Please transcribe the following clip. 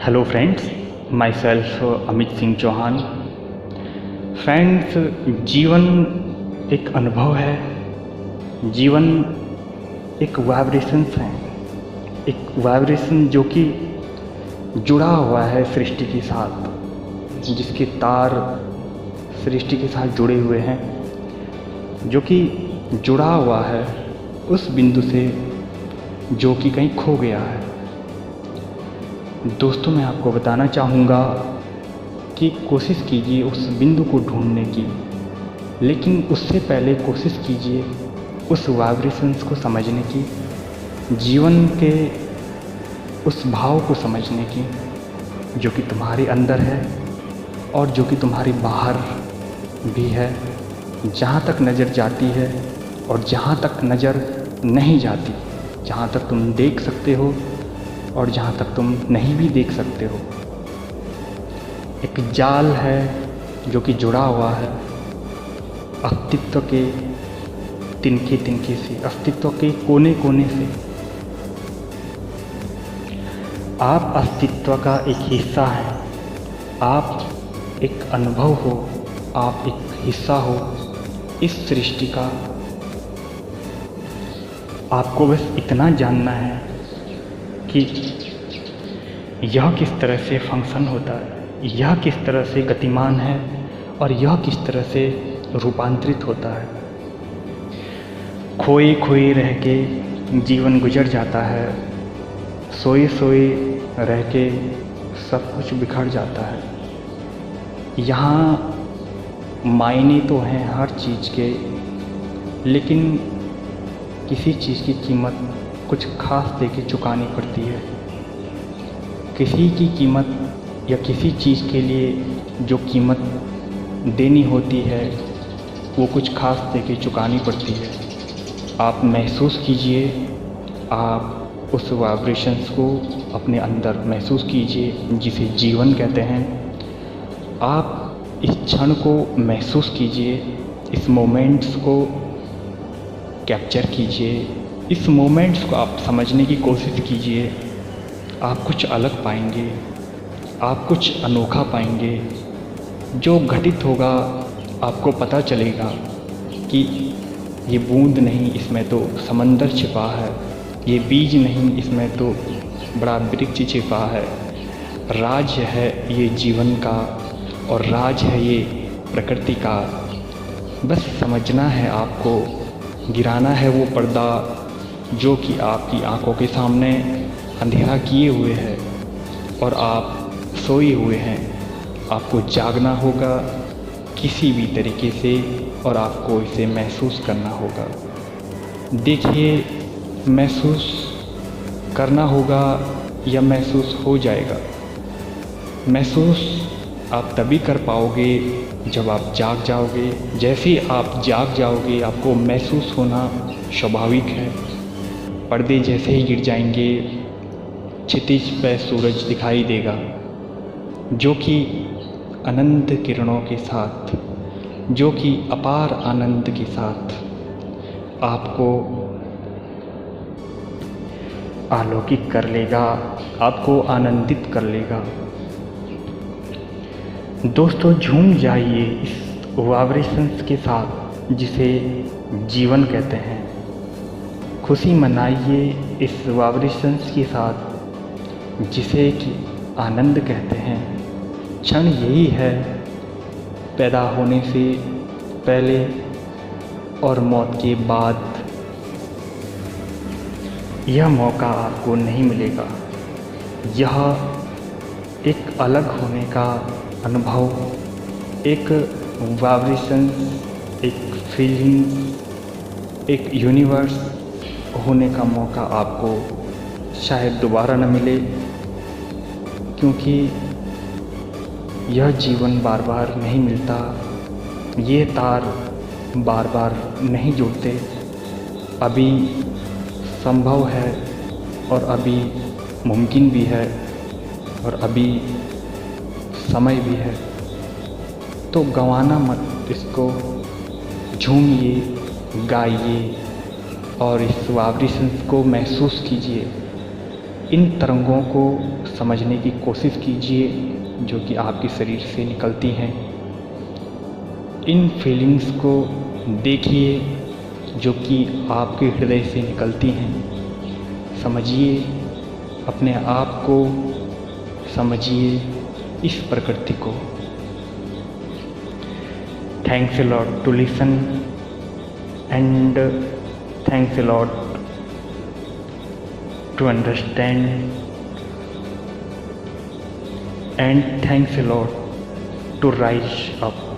Hello friends, myself Amit Singh Chauhan. Friends, जीवन एक अनुभव है। जीवन एक वाइब्रेशंस है, एक वाइब्रेशन जो कि जुड़ा हुआ है सृष्टि के साथ, जिसके तार सृष्टि के साथ जुड़े हुए हैं, जो कि जुड़ा हुआ है उस बिंदु से जो कि कहीं खो गया है। दोस्तों, मैं आपको बताना चाहूँगा कि कोशिश कीजिए उस बिंदु को ढूंढने की, लेकिन उससे पहले कोशिश कीजिए उस वाइब्रेशंस को समझने की, जीवन के उस भाव को समझने की जो कि तुम्हारे अंदर है और जो कि तुम्हारे बाहर भी है। जहाँ तक नज़र जाती है और जहाँ तक नज़र नहीं जाती, जहाँ तक तुम देख सकते हो और जहाँ तक तुम नहीं भी देख सकते हो, एक जाल है जो कि जुड़ा हुआ है अस्तित्व के तिनके तिनके से, अस्तित्व के कोने कोने से। आप अस्तित्व का एक हिस्सा हैं, आप एक अनुभव हो, आप एक हिस्सा हो इस सृष्टि का। आपको बस इतना जानना है कि यह किस तरह से फंक्शन होता है, यह किस तरह से गतिमान है और यह किस तरह से रूपांतरित होता है। खोए खोए रह के जीवन गुजर जाता है, सोए सोए रह के सब कुछ बिखर जाता है। यहाँ मायने तो हैं हर चीज़ के, लेकिन किसी चीज़ की कीमत कुछ खास दे के चुकानी पड़ती है। किसी की कीमत या किसी चीज़ के लिए जो कीमत देनी होती है वो कुछ खास दे के चुकानी पड़ती है। आप महसूस कीजिए, आप उस वाइब्रेशंस को अपने अंदर महसूस कीजिए जिसे जीवन कहते हैं। आप इस क्षण को महसूस कीजिए, इस मोमेंट्स को कैप्चर कीजिए, इस मोमेंट्स को आप समझने की कोशिश कीजिए। आप कुछ अलग पाएंगे, आप कुछ अनोखा पाएंगे। जो घटित होगा आपको पता चलेगा कि ये बूंद नहीं, इसमें तो समंदर छिपा है, ये बीज नहीं, इसमें तो बड़ा वृक्ष छिपा है। राज है ये जीवन का और राज है ये प्रकृति का। बस समझना है आपको, गिराना है वो पर्दा जो कि आपकी आंखों के सामने अंधेरा किए हुए है और आप सोए हुए हैं। आपको जागना होगा किसी भी तरीके से और आपको इसे महसूस करना होगा। देखिए, महसूस करना होगा या महसूस हो जाएगा। महसूस आप तभी कर पाओगे जब आप जाग जाओगे। जैसे ही आप जाग जाओगे आपको महसूस होना स्वाभाविक है। पर्दे जैसे ही गिर जाएंगे, क्षितिज पर सूरज दिखाई देगा जो कि अनंत किरणों के साथ, जो कि अपार आनंद के साथ आपको आलोकित कर लेगा, आपको आनंदित कर लेगा। दोस्तों, झूम जाइए इस वाइब्रेशंस के साथ जिसे जीवन कहते हैं। खुशी मनाइए इस वाइब्रेशंस के साथ जिसे कि आनंद कहते हैं। क्षण यही है, पैदा होने से पहले और मौत के बाद यह मौका आपको नहीं मिलेगा। यह एक अलग होने का अनुभव, एक वाइब्रेशन, एक फीलिंग, एक यूनिवर्स होने का मौका आपको शायद दोबारा न मिले, क्योंकि यह जीवन बार बार नहीं मिलता, ये तार बार बार नहीं जुड़ते। अभी संभव है और अभी मुमकिन भी है और अभी समय भी है, तो गंवाना मत इसको। झूमिए, गाइए और इस वाइब्रेशंस को महसूस कीजिए। इन तरंगों को समझने की कोशिश कीजिए जो कि आपके शरीर से निकलती हैं। इन फीलिंग्स को देखिए जो कि आपके हृदय से निकलती हैं। समझिए अपने आप को, समझिए इस प्रकृति को। Thanks a lot to listen and thanks a lot to understand and thanks a lot to rise up.